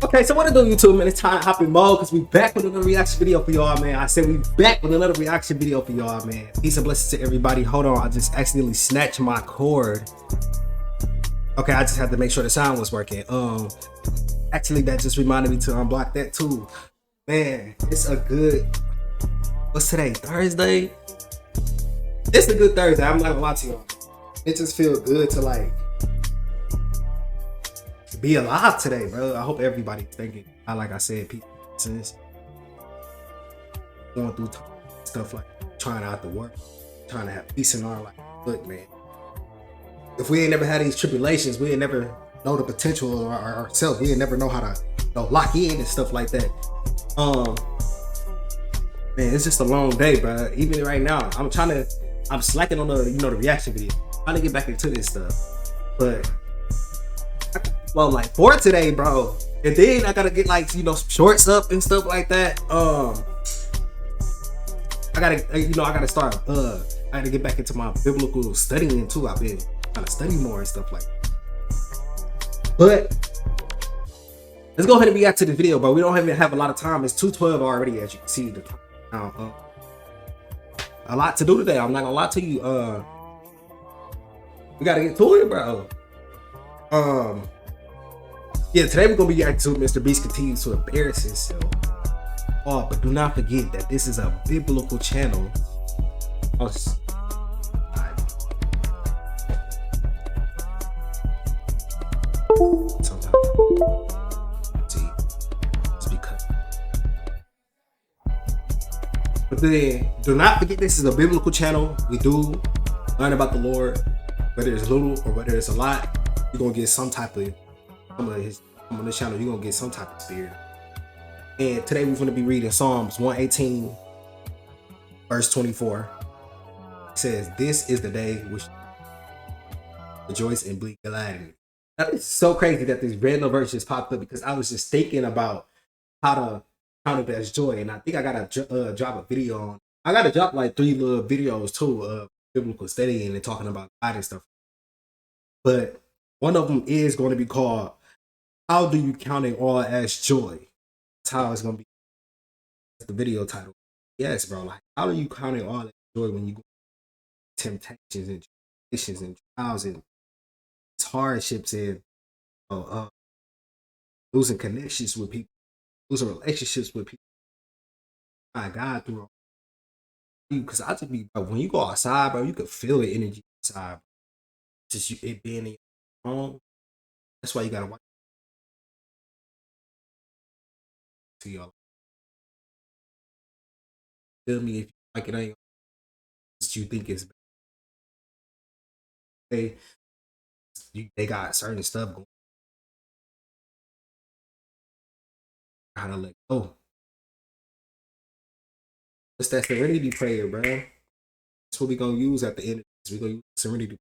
Okay, so what to do, YouTube, man? It's time to hop in mode because we back with another reaction video for y'all, man. I said we back with another reaction video for y'all, man. Peace and blessings to everybody. Hold on, I just accidentally snatched my cord. Okay, I just had to make sure the sound was working. Actually, that just reminded me to unblock that too. Man, it's a good, what's today, Thursday? It's a good Thursday, I'm not gonna lie to y'all. It just feels good to like be alive today, bro. I hope everybody's thinking, like I said, people since going through stuff like trying out the work, trying to have peace in our life. Look, man, if we ain't never had these tribulations, we ain't never know the potential of ourselves. We ain't never know how to lock in and stuff like that. Man, it's just a long day, bro. Even right now, I'm slacking on the the reaction video. I'm trying to get back into this stuff, but well, like for today, bro, and then I gotta get like some shorts up and stuff like that. I gotta start. I gotta get back into my biblical studying too. I've been trying to study more and stuff like that. But let's go ahead and react to the video, bro. We don't even have a lot of time. It's 2:12 already, as you can see. A lot to do today. I'm not gonna lie to you. We gotta get to it, bro. Yeah, today we're gonna be reacting to MrBeast continues to embarrass himself. Oh, but do not forget that this is a biblical channel. But then, do not forget this is a biblical channel. We do learn about the Lord, whether it's little or whether it's a lot. You're gonna get some type of on this channel. You're gonna get some type of spirit. And today we're gonna be reading Psalms 118, verse 24. It says, "This is the day which rejoice and be glad in." That is so crazy that these random verses popped up because I was just thinking about how to count it as joy, and I think I gotta drop a video on. I gotta drop like 3 little videos too of biblical studying and talking about God and stuff. But one of them is going to be called "How Do You Count It All as Joy?" That's how it's gonna be. That's the video title. Yes, bro. Like, how do you count it all as joy when you go through temptations and tribulations and trials and hardships and losing connections with people, losing relationships with people? My God, through all, because I just be, bro, when you go outside, bro, you can feel the energy outside. Just it being in your home. That's why you gotta watch. To y'all, tell me if you like it on your, what you think is bad. They got certain stuff going. How to let go. It's that serenity prayer, bro. That's what we gonna use at the end of this. We gonna use serenity.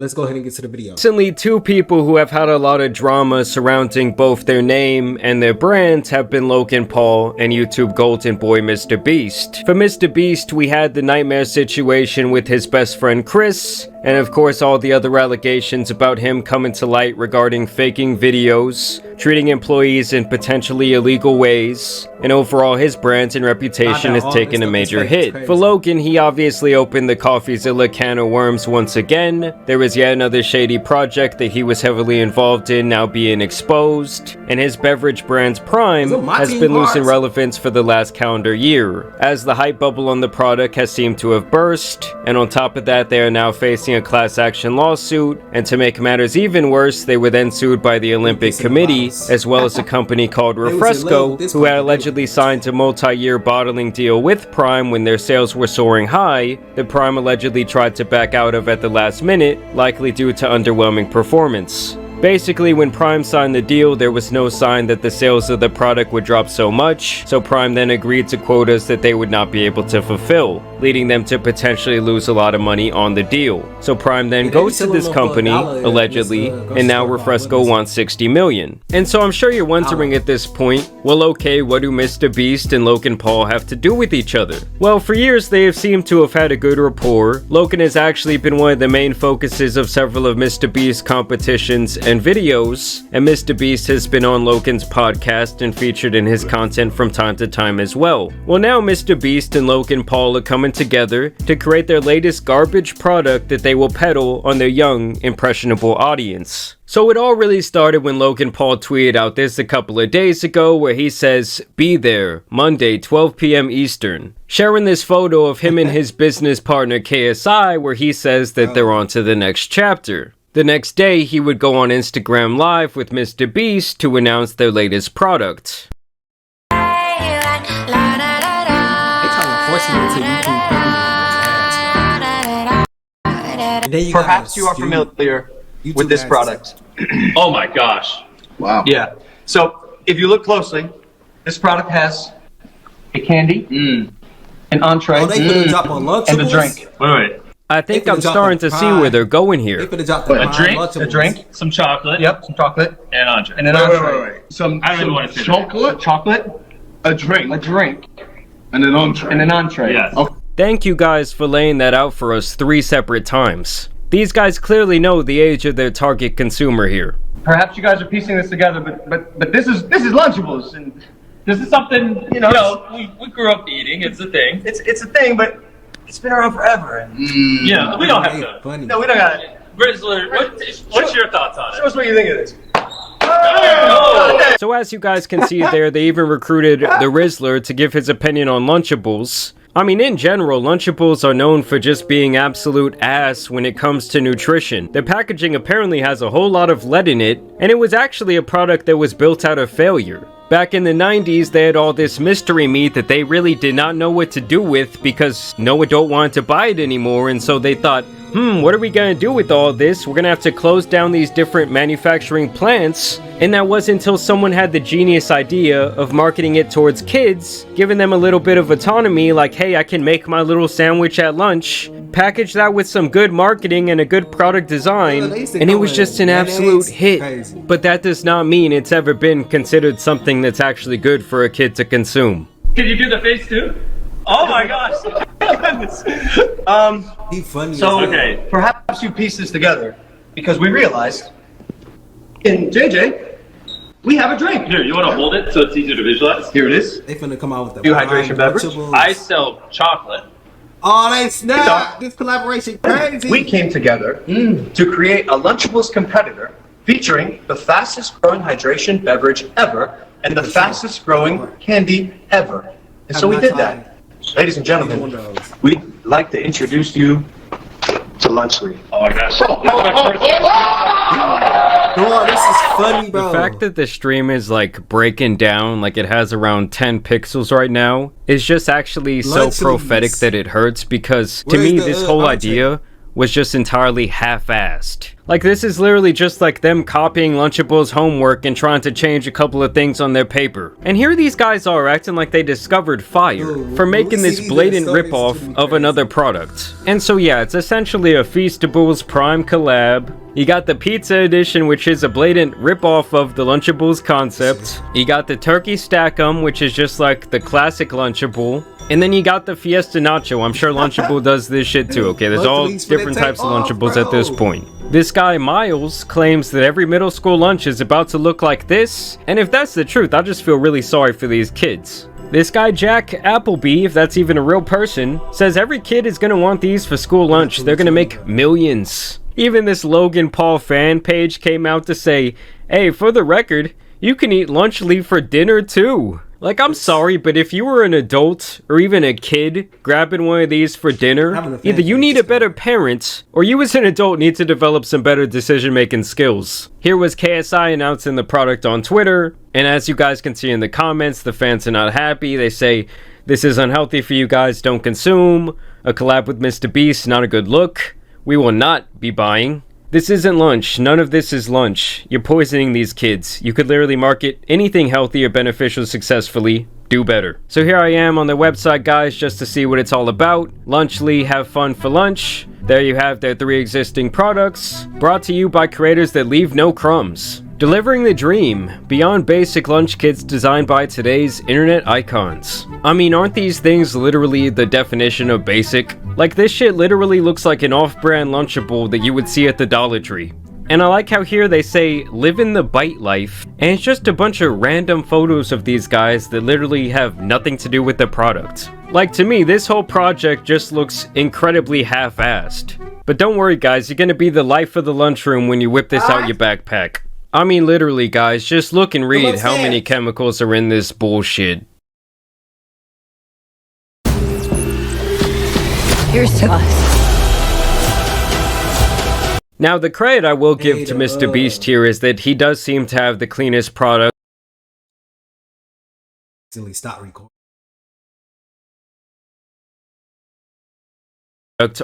Let's go ahead and get to the video. Recently, 2 people who have had a lot of drama surrounding both their name and their brand have been Logan Paul and YouTube golden boy MrBeast. For MrBeast, we had the nightmare situation with his best friend Chris, and of course all the other allegations about him coming to light regarding faking videos, treating employees in potentially illegal ways, and overall his brand and reputation has taken a major hit. For Logan, he obviously opened the CoffeeZilla can of worms once again. There was yet another shady project that he was heavily involved in now being exposed, and his beverage brand Prime has been losing relevance for the last calendar year, as the hype bubble on the product has seemed to have burst, and on top of that they are now facing a class action lawsuit, and to make matters even worse, they were then sued by the Olympic Committee, as well as a company called Refresco, who had allegedly signed a multi-year bottling deal with Prime when their sales were soaring high, that Prime allegedly tried to back out of at the last minute, likely due to underwhelming performance. Basically, when Prime signed the deal, there was no sign that the sales of the product would drop so much, so Prime then agreed to quotas that they would not be able to fulfill, leading them to potentially lose a lot of money on the deal. So Prime then goes to this company, allegedly, and now Refresco wants $60 million. And so I'm sure you're wondering at this point, well okay, what do MrBeast and Logan Paul have to do with each other? Well, for years they have seemed to have had a good rapport. Logan has actually been one of the main focuses of several of MrBeast's competitions and and videos, and MrBeast has been on Logan's podcast and featured in his content from time to time as well. Well, now MrBeast and Logan Paul are coming together to create their latest garbage product that they will peddle on their young, impressionable audience. So it all really started when Logan Paul tweeted out this a couple of days ago where he says, "Be there, Monday, 12 p.m. Eastern." Sharing this photo of him and his business partner KSI where he says that they're on to the next chapter. The next day, he would go on Instagram Live with MrBeast to announce their latest product. Perhaps you are familiar with this product. Oh my gosh. Wow. Yeah. So if you look closely, this product has a candy, an entree, Oh, they finna drop on Lunchables? and a drink. Wait. I think I'm starting to see where they're going here. They finna drop the A drink? Lunchables. A drink. Some chocolate. Yep, some chocolate. And an entree. And an entree. Some I don't even want to say chocolate, Chocolate, a drink, a drink, and an entree. and an entree. Yes. Okay. Thank you guys for laying that out for us 3 separate times. These guys clearly know the age of their target consumer here. Perhaps you guys are piecing this together, but this is Lunchables, and This is something, you know, we grew up eating. It's a thing. it's a thing, but it's been around forever. And Yeah, we don't have Hey, to. funny. no, we don't got it. Rizzler, what's your thoughts on Show it? us what you think of this. So as you guys can see there, they even recruited the Rizzler to give his opinion on Lunchables. I mean, in general, Lunchables are known for just being absolute ass when it comes to nutrition. Their packaging apparently has a whole lot of lead in it, and it was actually a product that was built out of failure. Back in the 90s, they had all this mystery meat that they really did not know what to do with because no adult wanted to buy it anymore, and so they thought, what are we gonna do with all this? We're gonna have to close down these different manufacturing plants. And that wasn't until someone had the genius idea of marketing it towards kids, giving them a little bit of autonomy, like, hey, I can make my little sandwich at lunch, package that with some good marketing and a good product design, and it was just an absolute hit. But that does not mean it's ever been considered something that's actually good for a kid to consume. Can you do the face too? Oh my gosh. He funny. So, as hell. Okay. perhaps you piece this together because we realized in JJ, we have a drink. Here, you want to hold it so it's easier to visualize? Here it is. They finna come out with the New hydration beverage? Lunchables. I sell chocolate. Oh, they snap! This collaboration crazy. We came together to create a Lunchables competitor featuring the fastest growing hydration beverage ever and the fastest growing candy ever. And so we did that. Ladies and gentlemen, we'd like to introduce you to Lunchly. Oh my gosh. Bro, this is funny, bro. The fact that the stream is like breaking down, like it has around 10 pixels right now, is just actually so Lunchables. prophetic that it hurts because to Where's me the, this whole entree? idea was just entirely half-assed. Like this is literally just like them copying Lunchables' homework and trying to change a couple of things on their paper. And here these guys are acting like they discovered fire Dude, for when making we this see blatant these stories, ripoff it's gonna be of crazy. another product. And so yeah, it's essentially a Feastables Prime collab. You got the Pizza Edition, which is a blatant ripoff of the Lunchables concept. You got the Turkey Stack'em, which is just like the classic Lunchable. And then you got the Fiesta Nacho. I'm sure Lunchable does this shit too, okay? There's all Lunchables finna different take types of off, Lunchables at this bro. point. This guy, Miles, claims that every middle school lunch is about to look like this. And if that's the truth, I just feel really sorry for these kids. This guy, Jack Appleby, if that's even a real person, says every kid is gonna want these for school lunch. They're gonna make millions. Even this Logan Paul fan page came out to say, hey, for the record, you can eat Lunchly for dinner too. Like, I'm sorry, but if you were an adult or even a kid grabbing one of these for dinner, Having a fan either you need a better parent or you as an adult need to develop some better decision-making skills. Here was KSI announcing the product on Twitter, and as you guys can see in the comments, the fans are not happy. They say, this is unhealthy for you guys, don't consume. A collab with MrBeast, not a good look. We will not be buying. This isn't lunch. None of this is lunch. You're poisoning these kids. You could literally market anything healthy or beneficial successfully. Do better. So here I am on their website, guys, just to see what it's all about. Lunchly, have fun for lunch. There you have their 3 existing products, brought to you by creators that leave no crumbs. Delivering the dream, beyond basic lunch kits designed by today's internet icons. I mean, aren't these things literally the definition of basic? Like, this shit literally looks like an off-brand Lunchable that you would see at the Dollar Tree. And I like how here they say living the bite life, and it's just a bunch of random photos of these guys that literally have nothing to do with the product. Like, to me, this whole project just looks incredibly half-assed. But don't worry guys, you're gonna be the life of the lunchroom when you whip this out your backpack. I mean literally guys, just look and read how many chemicals are in this bullshit. Here's to us. Now the credit I will give to MrBeast here is that he does seem to have the cleanest product. Stop recording.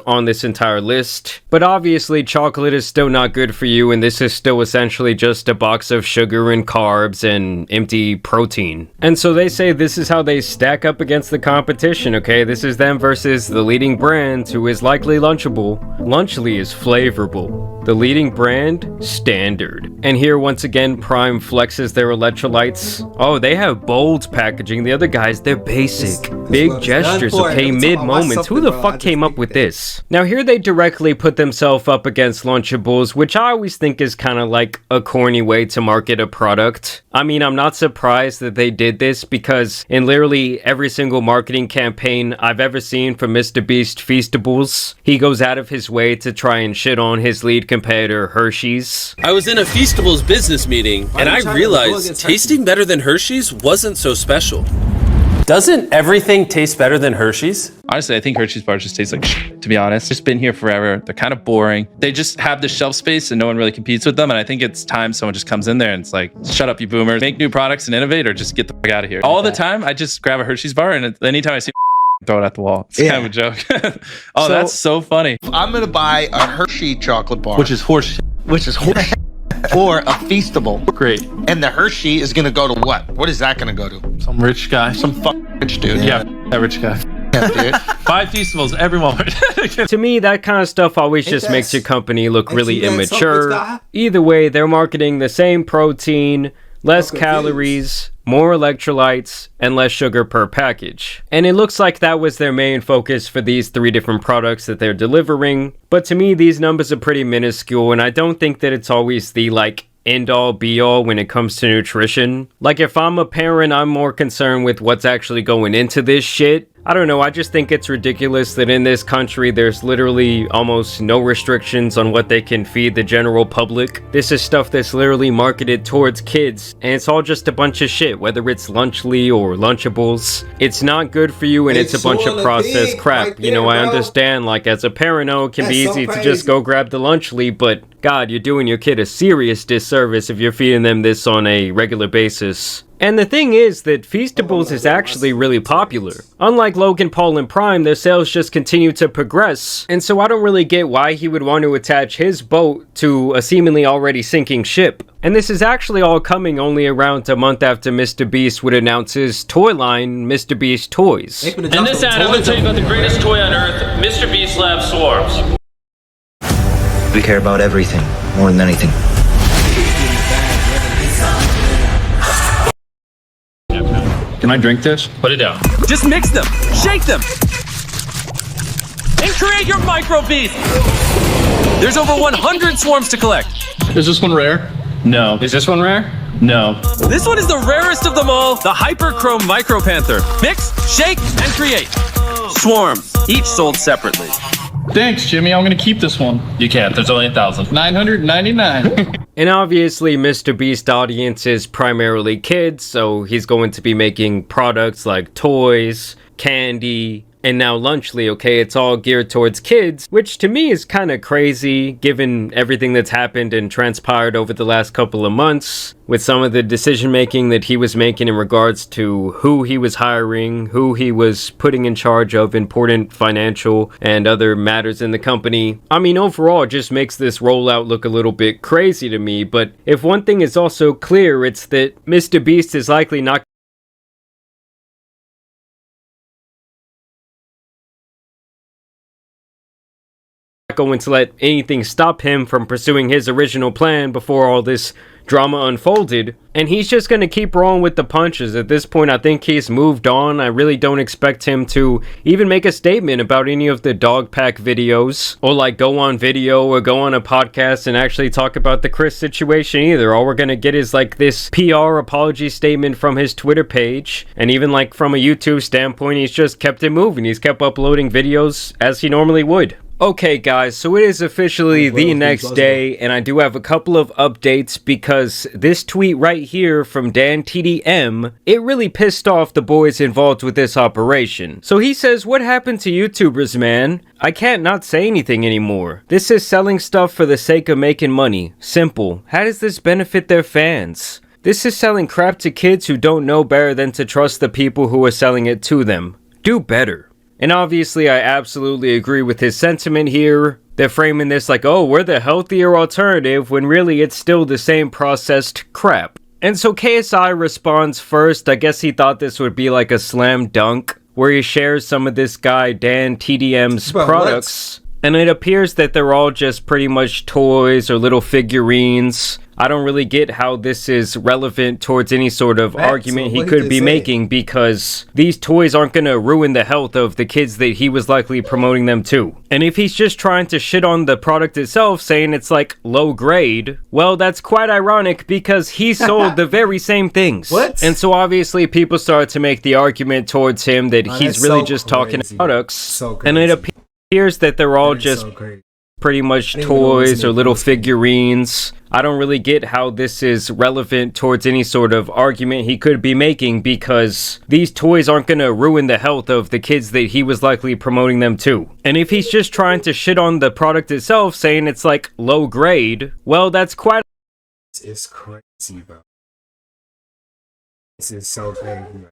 On this entire list, but obviously chocolate is still not good for you, and this is still essentially just a box of sugar and carbs and empty protein. And so they say this is how they stack up against the competition, okay? This is them versus the leading brand, who is likely Lunchable. Lunchly is flavorable. The leading brand, standard. And here once again Prime flexes their electrolytes. Oh, they have bold packaging. The other guys, they're basic. Big gestures, okay? Mid moments. Who the fuck came up with this? Now here they directly put themselves up against Lunchables, which I always think is kind of like a corny way to market a product. I mean, I'm not surprised that they did this, because in literally every single marketing campaign I've ever seen from MrBeast Feastables, he goes out of his way to try and shit on his lead competitor Hershey's. I was in a Feastables business meeting and I realized tasting better than Hershey's wasn't so special. Doesn't everything taste better than Hershey's? Honestly, I think Hershey's bars just taste like shit, to be honest. Just been here forever. They're kind of boring. They just have the shelf space and no one really competes with them. And I think it's time someone just comes in there and it's like, shut up, you boomers. Make new products and innovate, or just get the fuck out of here. All the time, I just grab a Hershey's bar, and anytime I see throw it at the wall. It's kind of a joke. Oh, that's so funny. I'm gonna buy a Hershey chocolate bar, Which is horse. or a Feastable. Great. And the Hershey is gonna go to what? What is that gonna go to? Some rich guy. Some rich dude. Yeah, that rich guy. Yeah, dude. 5 Feastables every moment. To me, that kind of stuff always just makes your company look really immature. Either way, they're marketing the same protein, less calories, more electrolytes, and less sugar per package. And it looks like that was their main focus for these 3 different products that they're delivering. But to me, these numbers are pretty minuscule, and I don't think that it's always the, like, end-all be-all when it comes to nutrition. Like, if I'm a parent, I'm more concerned with what's actually going into this shit. I don't know, I just think it's ridiculous that in this country there's literally almost no restrictions on what they can feed the general public. This is stuff that's literally marketed towards kids, and it's all just a bunch of shit, whether it's Lunchly or Lunchables. It's not good for you, and it's a bunch of processed crap. You know, I understand, like, as a parent, it can be easy to just go grab the Lunchly, but God, you're doing your kid a serious disservice if you're feeding them this on a regular basis. And the thing is that Feastables is actually really popular. Unlike Logan Paul and Prime, their sales just continue to progress, and so I don't really get why he would want to attach his boat to a seemingly already sinking ship. And this is actually all coming only around a month after MrBeast would announce his toy line, MrBeast Toys. In this ad, I'm going to tell you about the greatest toy on earth, MrBeast Lab Swarms. We care about everything, more than anything. Can I drink this? Put it down. Just mix them, shake them, and create your micro beast. There's over 100 swarms to collect. Is this one rare? No. Is this one rare? No. This one is the rarest of them all, the Hyperchrome Micro Panther. Mix, shake, and create. Swarms, each sold separately. Thanks, Jimmy. I'm gonna keep this one. You can't, there's only 1,000. 999. And obviously MrBeast audience is primarily kids, so he's going to be making products like toys, candy, and now Lunchly, okay? It's all geared towards kids, which to me is kind of crazy given everything that's happened and transpired over the last couple of months with some of the decision making that he was making in regards to who he was hiring, who he was putting in charge of important financial and other matters in the company. I mean, overall, it just makes this rollout look a little bit crazy to me, but if one thing is also clear, it's that MrBeast is likely not going to let anything stop him from pursuing his original plan before all this drama unfolded, and he's just gonna keep rolling with the punches. At this point, I think he's moved on. I really don't expect him to even make a statement about any of the dog pack videos, or like go on video or go on a podcast and actually talk about the Chris situation either. All we're gonna get is like this PR apology statement from his Twitter page, and even like from a YouTube standpoint, he's just kept it moving. He's kept uploading videos as he normally would. Okay guys, so it is officially the next day, and I do have a couple of updates because this tweet right here from Dan TDM, it really pissed off the boys involved with this operation. So he says, "What happened to YouTubers, man? I can't not say anything anymore. This is selling stuff for the sake of making money. Simple. How does this benefit their fans? This is selling crap to kids who don't know better than to trust the people who are selling it to them. Do better." And obviously, I absolutely agree with his sentiment here. They're framing this like, oh, we're the healthier alternative, when really it's still the same processed crap. And so KSI responds first. I guess he thought this would be like a slam dunk, where he shares some of this guy Dan TDM's products. And it appears that they're all just pretty much toys or little figurines. I don't really get how this is relevant towards any sort of argument he could be making, because these toys aren't going to ruin the health of the kids that he was likely promoting them to. And if he's just trying to shit on the product itself, saying it's like low grade, well, that's quite ironic because he sold the very same things. What? And so obviously people started to make the argument towards him that he's really just talking products. And it appears that they're all just pretty much toys or little figurines. I don't really get how this is relevant towards any sort of argument he could be making, because these toys aren't going to ruin the health of the kids that he was likely promoting them to. And if he's just trying to shit on the product itself, saying it's like low grade, well, that's quite... It's crazy, bro. This is so crazy, bro.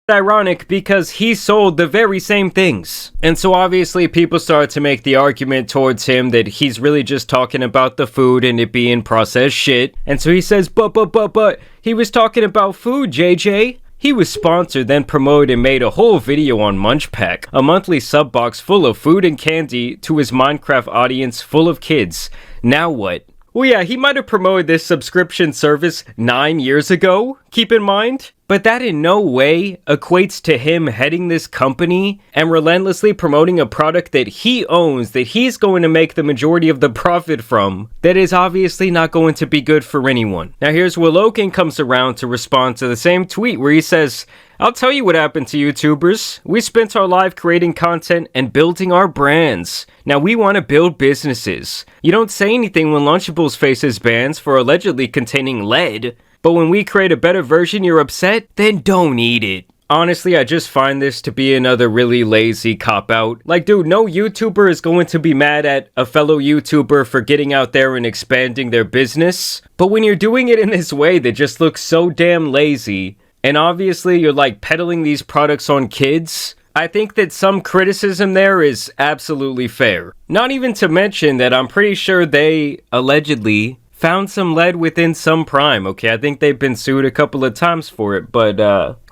Ironic because he sold the very same things. And so obviously people started to make the argument towards him that he's really just talking about the food and it being processed shit. And so he says, but, he was talking about food, JJ. He was sponsored, then promoted, and made a whole video on Munch Pack, a monthly sub box full of food and candy to his Minecraft audience full of kids. Now what? Well, yeah, he might have promoted this subscription service 9 years ago, keep in mind. But that in no way equates to him heading this company and relentlessly promoting a product that he owns, that he's going to make the majority of the profit from, that is obviously not going to be good for anyone. Now here's where Logan comes around to respond to the same tweet where he says, "I'll tell you what happened to YouTubers. We spent our life creating content and building our brands. Now we want to build businesses. You don't say anything when Lunchables faces bans for allegedly containing lead. But when we create a better version, you're upset? Then don't eat it." Honestly, I just find this to be another really lazy cop-out. Like, dude, no YouTuber is going to be mad at a fellow YouTuber for getting out there and expanding their business. But when you're doing it in this way that just looks so damn lazy, and obviously you're like peddling these products on kids, I think that some criticism there is absolutely fair. Not even to mention that I'm pretty sure they allegedly found some lead within some Prime. Okay, I think they've been sued a couple of times for it, but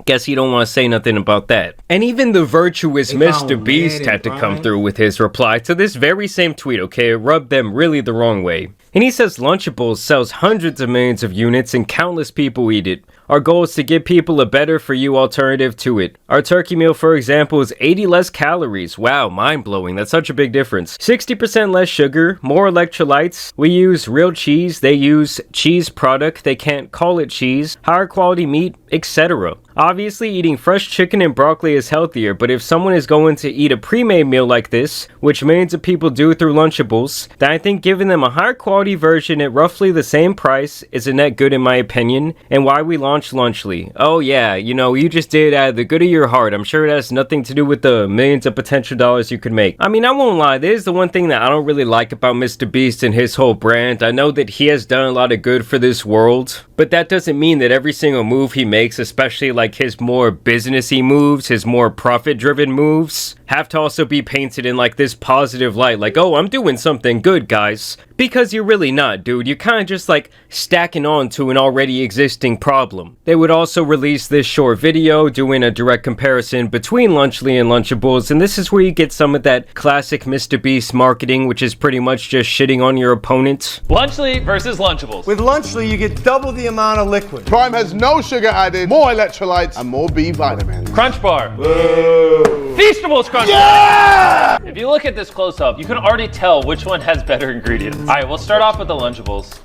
guess you don't want to say nothing about that. And even the virtuous MrBeast had to come through with his reply to this very same tweet, okay? It rubbed them really the wrong way. And he says Lunchables sells hundreds of millions of units and countless people eat it. Our goal is to give people a better for you alternative to it. Our turkey meal, for example, is 80 less calories. Wow, mind-blowing. That's such a big difference. 60% less sugar, more electrolytes. We use real cheese. They use cheese product. They can't call it cheese. Higher quality meat, etc. Obviously, eating fresh chicken and broccoli is healthier, but if someone is going to eat a pre-made meal like this, which millions of people do through Lunchables, then I think giving them a higher quality version at roughly the same price is a net good in my opinion, and why we launched Lunchly. Oh yeah, you know, you just did it out of the good of your heart. I'm sure it has nothing to do with the millions of potential dollars you could make. I mean, I won't lie, there's the one thing that I don't really like about MrBeast and his whole brand. I know that he has done a lot of good for this world, But that doesn't mean that every single move he makes, especially like his more businessy moves, his more profit-driven moves, have to also be painted in like this positive light, like, oh, I'm doing something good, guys. Because you're really not, dude. You're kind of just like stacking on to an already existing problem. They would also release this short video doing a direct comparison between Lunchly and Lunchables, and this is where you get some of that classic MrBeast marketing, which is pretty much just shitting on your opponent. Lunchly versus Lunchables. With Lunchly, you get double the amount of liquid. Prime has no sugar added, more electrolytes, and more B vitamins. Crunch Bar. Feastables Crunch Bar. If you look at this close up, you can already tell which one has better ingredients. All right, we'll start off with the Lunchables.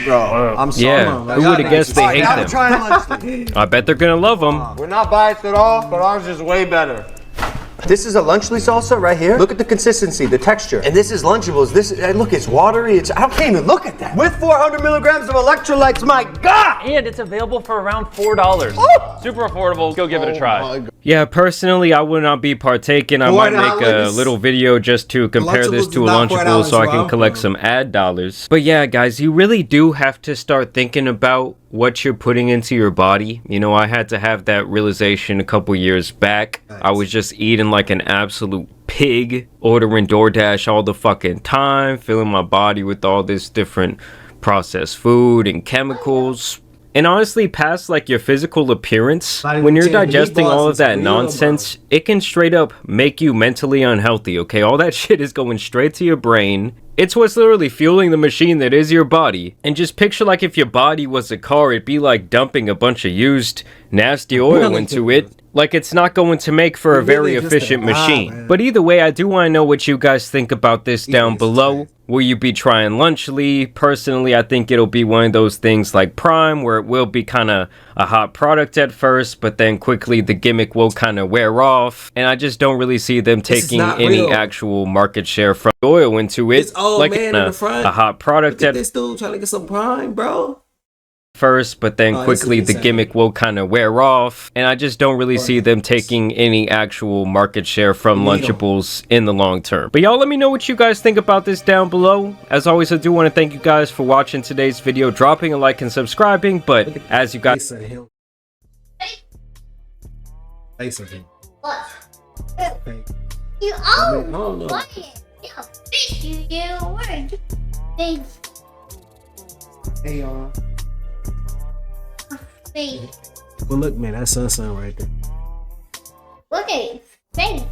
Bro, I'm sorry. Yeah, who would have guessed they hate them? Try Lunchly. I bet they're gonna love them. We're not biased at all, but ours is way better. This is a Lunchly salsa right here. Look at the consistency, the texture. And this is Lunchables. This, look, it's watery. I can't even look at that. With 400 milligrams of electrolytes, my God! And it's available for around $4. Super affordable. Go give it a try. Yeah, personally, I would not be partaking. I might make a little video just to compare this to a Lunchable so I can collect some ad dollars. But yeah, guys, you really do have to start thinking about what you're putting into your body. You know, I had to have that realization a couple years back. I was just eating like an absolute pig, ordering DoorDash all the fucking time, filling my body with all this different processed food and chemicals. And honestly, past like your physical appearance, when you're digesting all of that nonsense, it can straight up make you mentally unhealthy, okay? All that shit is going straight to your brain. It's what's literally fueling the machine that is your body. And just picture like if your body was a car, it'd be like dumping a bunch of used, nasty oil into it. Like, it's not going to make for a very efficient machine. But either way, I do want to know what you guys think about this down below. Will you be trying Lunchly? Personally, I think it'll be one of those things like Prime, where it will be kind of a hot product at first, but then quickly the gimmick will kind of wear off. And I just don't really see them taking any actual market share from oil into it. Like a hot product at this dude trying to get some Prime, bro. First, but then quickly the gimmick will kind of wear off, and I just don't really see them taking any actual market share from Lunchables in the long term. But y'all, let me know what you guys think about this down below. As always, I do want to thank you guys for watching today's video, dropping a like and subscribing. But as you guys You own what? You word. Thanks. Hey y'all. Wait. Well, look, man, that's sun right there. Look at it. Thanks.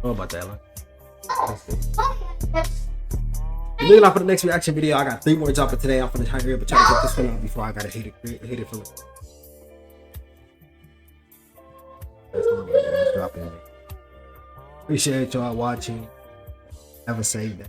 What about that? That's looking out for the next reaction video. I got 3 more dropping today. I'm finna try to get this one out before I gotta hit it from it. That's dropping. Appreciate y'all watching. Have a safe day.